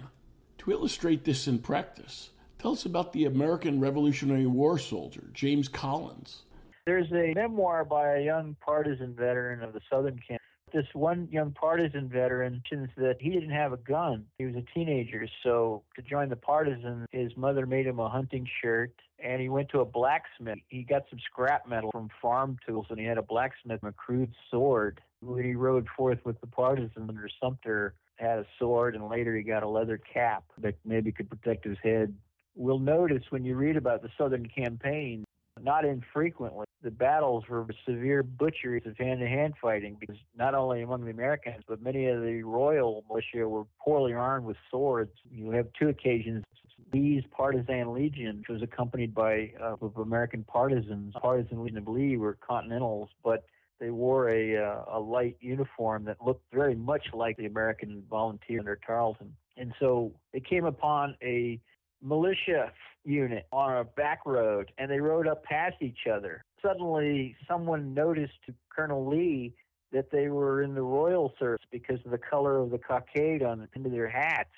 To illustrate this in practice, tell us about the American Revolutionary War soldier, James Collins. There's a memoir by a young partisan veteran of the Southern campaign. This one young partisan veteran mentions that he didn't have a gun. He was a teenager, so to join the partisans, his mother made him a hunting shirt, and he went to a blacksmith. He got some scrap metal from farm tools, and he had a blacksmith and a crude sword. When he rode forth with the partisans under Sumter, had a sword, and later he got a leather cap that maybe could protect his head. We'll notice when you read about the Southern campaign, not infrequently, the battles were severe butcheries of hand-to-hand fighting because not only among the Americans, but many of the royal militia were poorly armed with swords. You have two occasions. Lee's Partisan Legion, which was accompanied by of American partisans. Partisan Legion of Lee were Continentals, but they wore a light uniform that looked very much like the American volunteer under Tarleton. And so they came upon a militia unit on a back road, and they rode up past each other. Suddenly, someone noticed to Colonel Lee that they were in the royal service because of the color of the cockade on the end of their hats.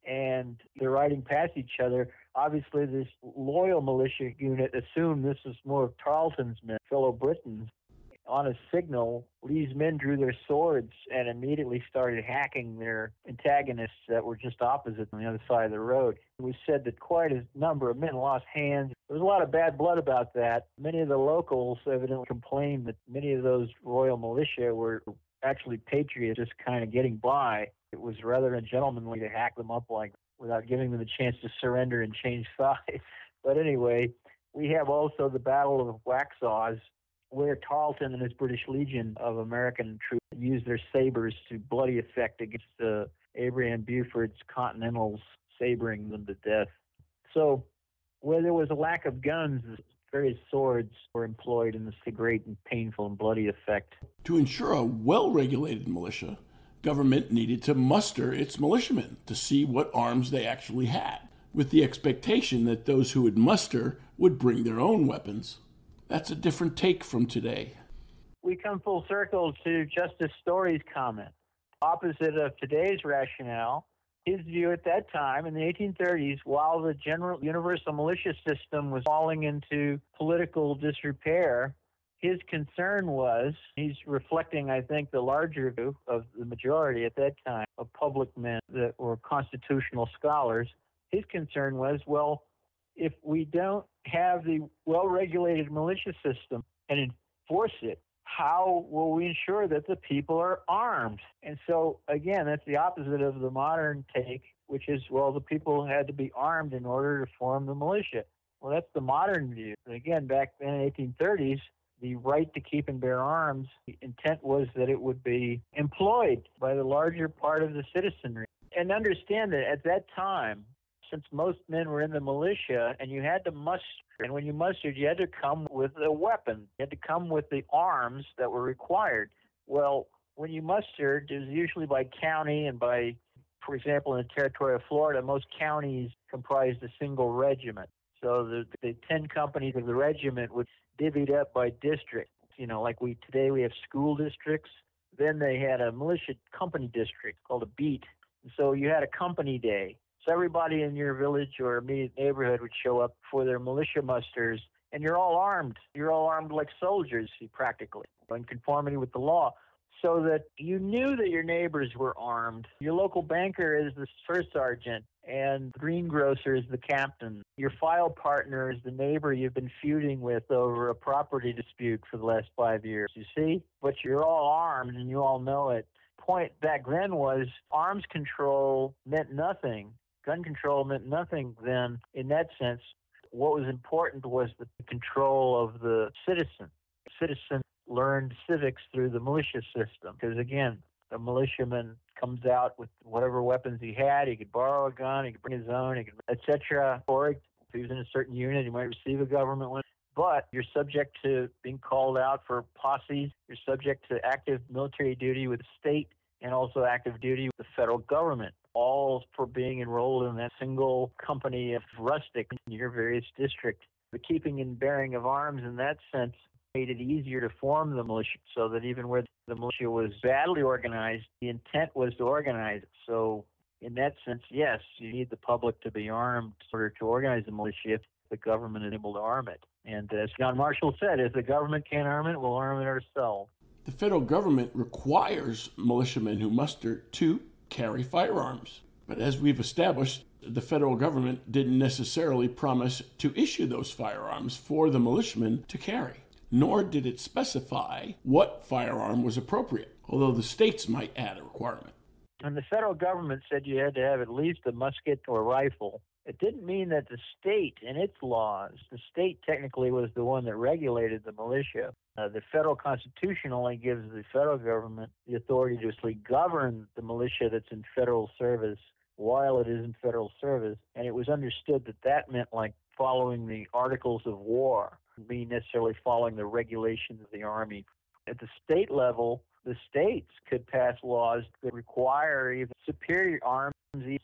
And they're riding past each other. Obviously, this loyal militia unit assumed this was more of Tarleton's men, fellow Britons. On a signal, Lee's men drew their swords and immediately started hacking their antagonists that were just opposite on the other side of the road. It was said that quite a number of men lost hands. There was a lot of bad blood about that. Many of the locals evidently complained that many of those royal militia were actually patriots just kind of getting by. It was rather ungentlemanly to hack them up like without giving them a chance to surrender and change sides. But anyway, we have also the Battle of Waxhaws, where Tarleton and his British Legion of American troops used their sabers to bloody effect against Abraham Buford's Continentals, sabering them to death. So where there was a lack of guns, various swords were employed in this great and painful and bloody effect. To ensure a well-regulated militia, government needed to muster its militiamen to see what arms they actually had, with the expectation that those who would muster would bring their own weapons. That's a different take from today. We come full circle to Justice Story's comment. Opposite of today's rationale, his view at that time in the 1830s, while the general universal militia system was falling into political disrepair, his concern was, he's reflecting, I think, the larger view of the majority at that time of public men that were constitutional scholars. His concern was, well, if we don't have the well-regulated militia system and enforce it, how will we ensure that the people are armed? And so, again, that's the opposite of the modern take which is, well, the people had to be armed in order to form the militia. Well, that's the modern view. And again, back then in the 1830s, the right to keep and bear arms, the intent was that it would be employed by the larger part of the citizenry. And understand that at that time, since most men were in the militia and you had to muster, and when you mustered, you had to come with a weapon. You had to come with the arms that were required. Well, when you mustered, it was usually by county and by, for example, in the territory of Florida, most counties comprised a single regiment. So the 10 companies of the regiment would divvied up by district. You know, like today we have school districts. Then they had a militia company district called a beat. So you had a company day. So everybody in your village or immediate neighborhood would show up for their militia musters, and you're all armed. You're all armed like soldiers, practically, in conformity with the law, so that you knew that your neighbors were armed. Your local banker is the first sergeant, and the greengrocer is the captain. Your file partner is the neighbor you've been feuding with over a property dispute for the last 5 years, you see? But you're all armed, and you all know it. Point back then was arms control meant nothing. Gun control meant nothing then in that sense. What was important was the control of the citizen. The citizen learned civics through the militia system because, again, the militiaman comes out with whatever weapons he had. He could borrow a gun, he could bring his own, he could, etc. Or if he was in a certain unit, he might receive a government one. But you're subject to being called out for posses. You're subject to active military duty with the state and also active duty with the federal government, all for being enrolled in that single company of rustic in your various districts. The keeping and bearing of arms in that sense made it easier to form the militia, so that even where the militia was badly organized, the intent was to organize it. So in that sense, yes, you need the public to be armed in order to organize the militia if the government is able to arm it. And as John Marshall said, if the government can't arm it, we'll arm it ourselves. The federal government requires militiamen who muster to carry firearms. But as we've established, the federal government didn't necessarily promise to issue those firearms for the militiamen to carry, nor did it specify what firearm was appropriate, although the states might add a requirement. And the federal government said you had to have at least a musket or rifle. It didn't mean that the state and its laws, the state technically was the one that regulated the militia. The federal constitution only gives the federal government the authority to actually govern the militia that's in federal service while it is in federal service. And it was understood that that meant like following the articles of war, mean necessarily following the regulations of the Army. At the state level, the states could pass laws that require even superior arms,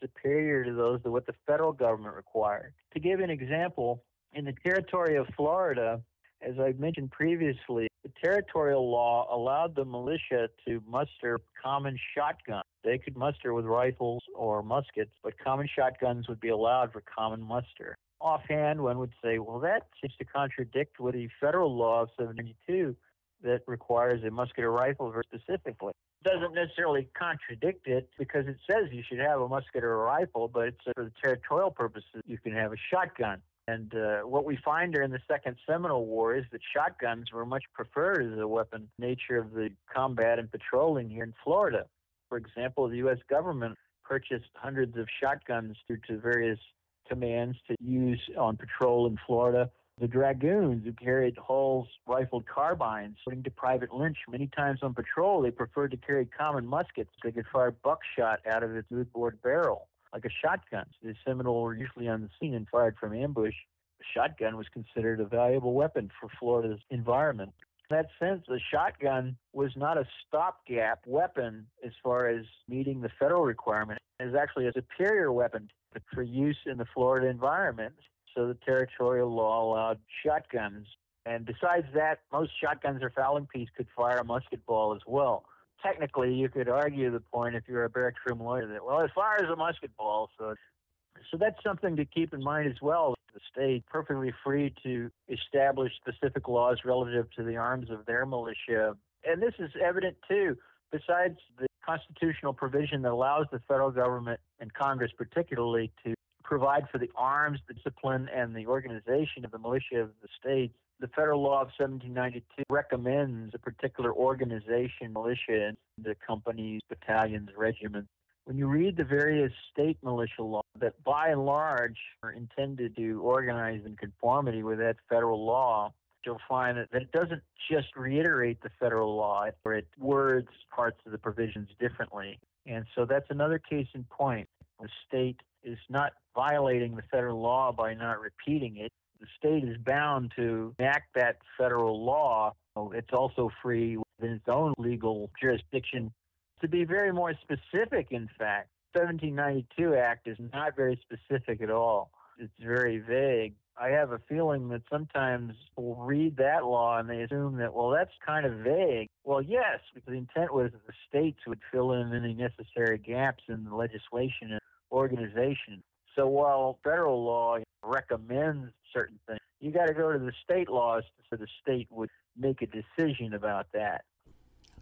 superior to those that what the federal government required. To give an example, in the territory of Florida, as I mentioned previously, the territorial law allowed the militia to muster common shotguns. They could muster with rifles or muskets, but common shotguns would be allowed for common muster. Offhand, one would say, well, that seems to contradict with the federal law of 792 that requires a musket or rifle very specifically. It doesn't necessarily contradict it because it says you should have a musket or a rifle, but it's for the territorial purposes you can have a shotgun. And what we find during the Second Seminole War is that shotguns were much preferred as a weapon, nature of the combat and patrolling here in Florida. For example, the U.S. government purchased hundreds of shotguns due to various commands to use on patrol in Florida. The dragoons who carried Hall's rifled carbines, according to Private Lynch, many times on patrol, they preferred to carry common muskets. They could fire buckshot out of its smoothbore barrel, like a shotgun. The Seminole were usually on the scene and fired from ambush. A shotgun was considered a valuable weapon for Florida's environment. In that sense, the shotgun was not a stopgap weapon as far as meeting the federal requirement. It was actually a superior weapon for use in the Florida environment. So the territorial law allowed shotguns. And besides that, most shotguns or fowling piece could fire a musket ball as well. Technically, you could argue the point if you're a barracks room lawyer that, well, it fires a musket ball. So that's something to keep in mind as well. The state perfectly free to establish specific laws relative to the arms of their militia. And this is evident, too. Besides the constitutional provision that allows the federal government and Congress particularly to provide for the arms, the discipline, and the organization of the militia of the states, the federal law of 1792 recommends a particular organization, militia, and the companies, battalions, regiments. When you read the various state militia laws that by and large are intended to organize in conformity with that federal law, you'll find that it doesn't just reiterate the federal law, or it words parts of the provisions differently. And so that's another case in point. The state is not violating the federal law by not repeating it. The state is bound to enact that federal law. It's also free within its own legal jurisdiction to be very more specific, in fact. The 1792 Act is not very specific at all. It's very vague. I have a feeling that sometimes people read that law and they assume that, well, that's kind of vague. Well, yes, because the intent was that the states would fill in any necessary gaps in the legislation and organization. So while federal law recommends certain things, you got to go to the state laws so the state would make a decision about that.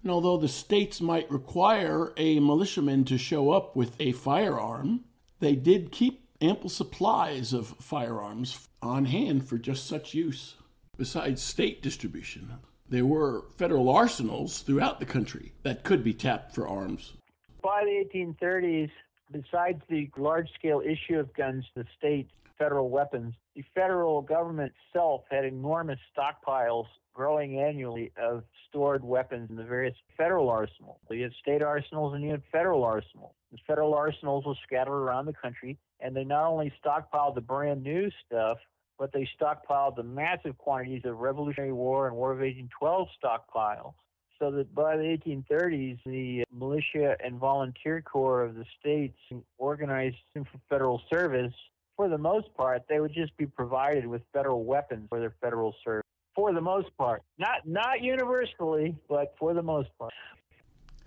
And although the states might require a militiaman to show up with a firearm, they did keep ample supplies of firearms on hand for just such use. Besides state distribution, there were federal arsenals throughout the country that could be tapped for arms. By the 1830s, besides the large-scale issue of guns to the states, federal weapons, the federal government itself had enormous stockpiles growing annually of stored weapons in the various federal arsenals. So you had state arsenals and you had federal arsenals. The federal arsenals were scattered around the country, and they not only stockpiled the brand new stuff, but they stockpiled the massive quantities of Revolutionary War and War of 1812 stockpiles. So that by the 1830s, the militia and volunteer corps of the states organized for federal service. For the most part, they would just be provided with federal weapons for their federal service. For the most part. Not universally, but for the most part.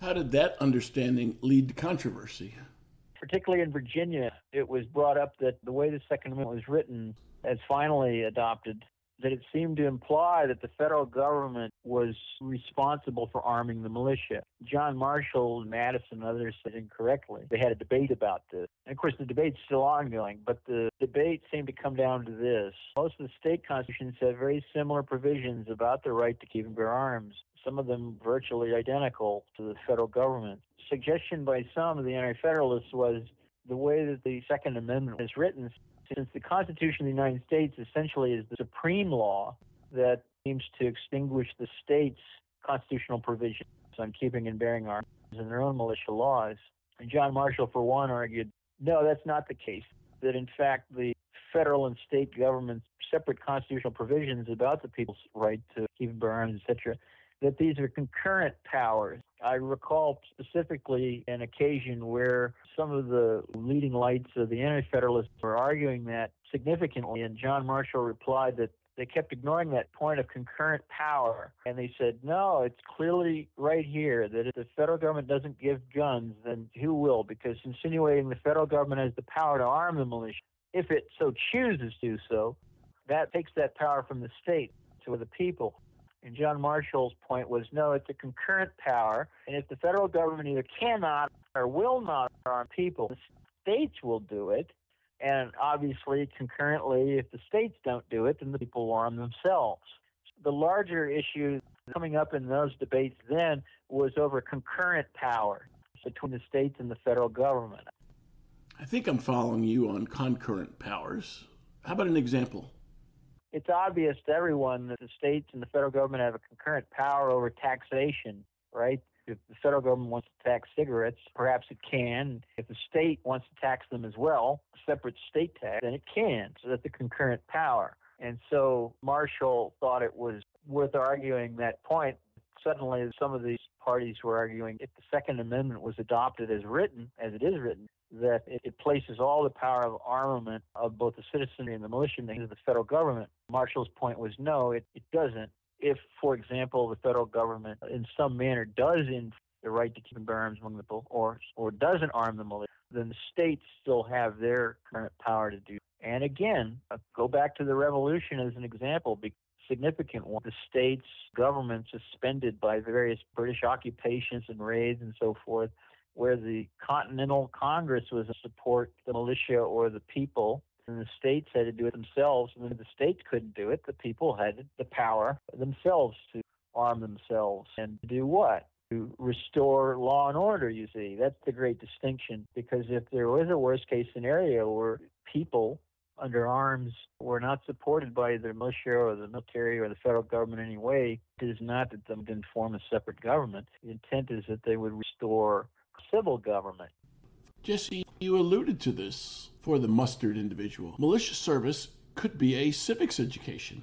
How did that understanding lead to controversy? Particularly in Virginia, it was brought up that the way the Second Amendment was written, as finally adopted, that it seemed to imply that the federal government was responsible for arming the militia. John Marshall and Madison and others said incorrectly. They had a debate about this. And of course, the debate's still ongoing, but the debate seemed to come down to this. Most of the state constitutions have very similar provisions about the right to keep and bear arms, some of them virtually identical to the federal government. Suggestion by some of the anti-federalists was the way that the Second Amendment is written, since the Constitution of the United States essentially is the supreme law that seems to extinguish the states' constitutional provisions on keeping and bearing arms in their own militia laws. And John Marshall, for one, argued, no, that's not the case, that in fact the federal and state government's separate constitutional provisions about the people's right to keep and bear arms, etc., that these are concurrent powers. I recall specifically an occasion where some of the leading lights of the anti-federalists were arguing that significantly, and John Marshall replied that they kept ignoring that point of concurrent power, and they said, no, it's clearly right here that if the federal government doesn't give guns, then who will? Because insinuating the federal government has the power to arm the militia, if it so chooses to do so, that takes that power from the state to the people. And John Marshall's point was, no, it's a concurrent power, and if the federal government either cannot or will not arm people, the states will do it, and obviously, concurrently, if the states don't do it, then the people will arm themselves. The larger issue coming up in those debates then was over concurrent power between the states and the federal government. I think I'm following you on concurrent powers. How about an example? It's obvious to everyone that the states and the federal government have a concurrent power over taxation, right? If the federal government wants to tax cigarettes, perhaps it can. If the state wants to tax them as well, a separate state tax, then it can. So that's a concurrent power. And so Marshall thought it was worth arguing that point. Suddenly, some of these parties were arguing if the Second Amendment was adopted as written, as it is written, that it places all the power of armament of both the citizenry and the militia into the federal government. Marshall's point was no, it doesn't. If, for example, the federal government in some manner does in the right to keep and bear arms among the people or doesn't arm the militia, then the states still have their current power to do. And again, go back to the Revolution as an example, significant one. The states' government suspended by various British occupations and raids and so forth, where the Continental Congress was to support the militia or the people, and the states had to do it themselves. And when the states couldn't do it, the people had the power themselves to arm themselves. And to do what? restore law and order, you see. That's the great distinction, because if there was a worst-case scenario where people under arms were not supported by the militia or the military or the federal government in any way, it is not that they didn't form a separate government. The intent is that they would restore civil government. Jesse, you alluded to this for the mustered individual. Militia service could be a civics education.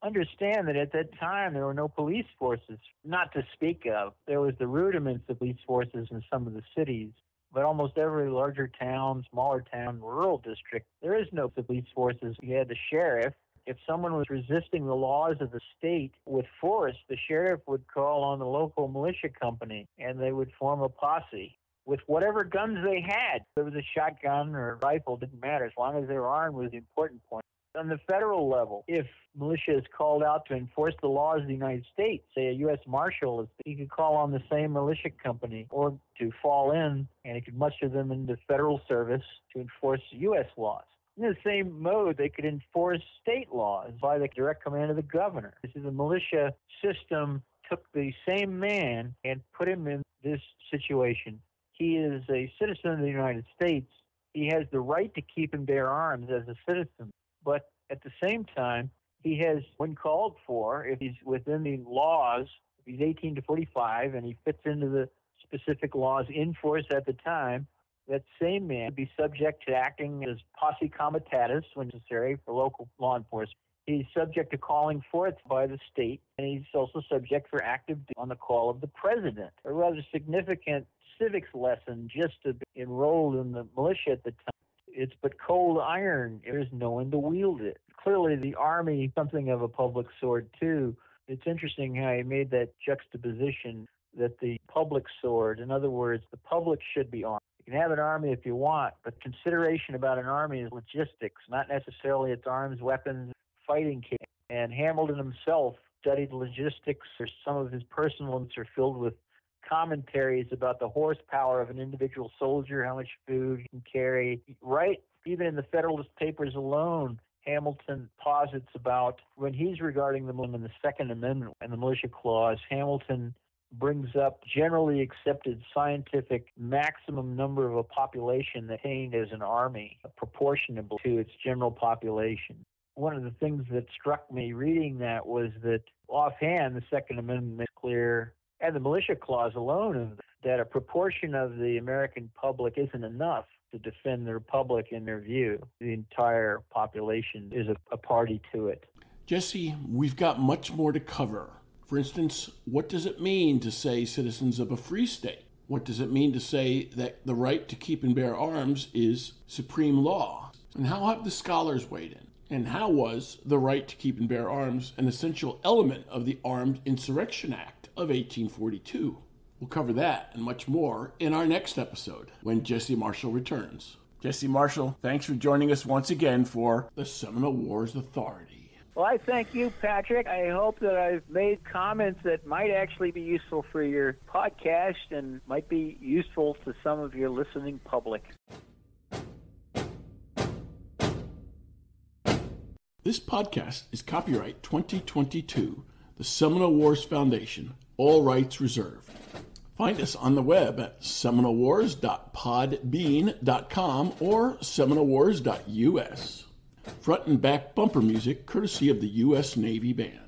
Understand that at that time there were no police forces, not to speak of. There was the rudiments of police forces in some of the cities, but almost every larger town, smaller town, rural district, there is no police forces. You had the sheriff. If someone was resisting the laws of the state with force, the sheriff would call on the local militia company, and they would form a posse with whatever guns they had. If it was a shotgun or a rifle, didn't matter. As long as they were armed was the important point. On the federal level, if militia is called out to enforce the laws of the United States, say a U.S. Marshal, he could call on the same militia company or to fall in, and he could muster them into federal service to enforce U.S. laws. In the same mode, they could enforce state laws by the direct command of the governor. This is the militia system took the same man and put him in this situation. He is a citizen of the United States. He has the right to keep and bear arms as a citizen. But at the same time, he has, when called for, if he's within the laws, if he's 18 to 45 and he fits into the specific laws in force at the time, that same man would be subject to acting as posse comitatus when necessary for local law enforcement. He's subject to calling forth by the state, and he's also subject for active duty on the call of the president. A rather significant civics lesson just to be enrolled in the militia at the time. It's but cold iron. There's no one to wield it. Clearly, the Army is something of a public sword, too. It's interesting how he made that juxtaposition that the public sword, in other words, the public should be armed. You can have an army if you want, but consideration about an army is logistics, not necessarily its arms, weapons, fighting kit. And Hamilton himself studied logistics, or some of his personal notes are filled with commentaries about the horsepower of an individual soldier, how much food he can carry. Right? Even in the Federalist Papers alone, Hamilton posits about, when he's regarding them in the Second Amendment and the Militia Clause, Hamilton brings up generally accepted scientific maximum number of a population that contained as an army, proportionable to its general population. One of the things that struck me reading that was that offhand, the Second Amendment makes clear, and the Militia Clause alone, that a proportion of the American public isn't enough to defend the Republic in their view. The entire population is a party to it. Jesse, we've got much more to cover. For instance, what does it mean to say citizens of a free state? What does it mean to say that the right to keep and bear arms is supreme law? And how have the scholars weighed in? And how was the right to keep and bear arms an essential element of the Armed Insurrection Act of 1842? We'll cover that and much more in our next episode when Jesse Marshall returns. Jesse Marshall, thanks for joining us once again for the Seminole Wars Authority. Well, I thank you, Patrick. I hope that I've made comments that might actually be useful for your podcast and might be useful to some of your listening public. This podcast is copyright 2022, the Seminole Wars Foundation, all rights reserved. Find us on the web at seminolewars.podbean.com or seminolewars.us. Front and back bumper music courtesy of the U.S. Navy Band.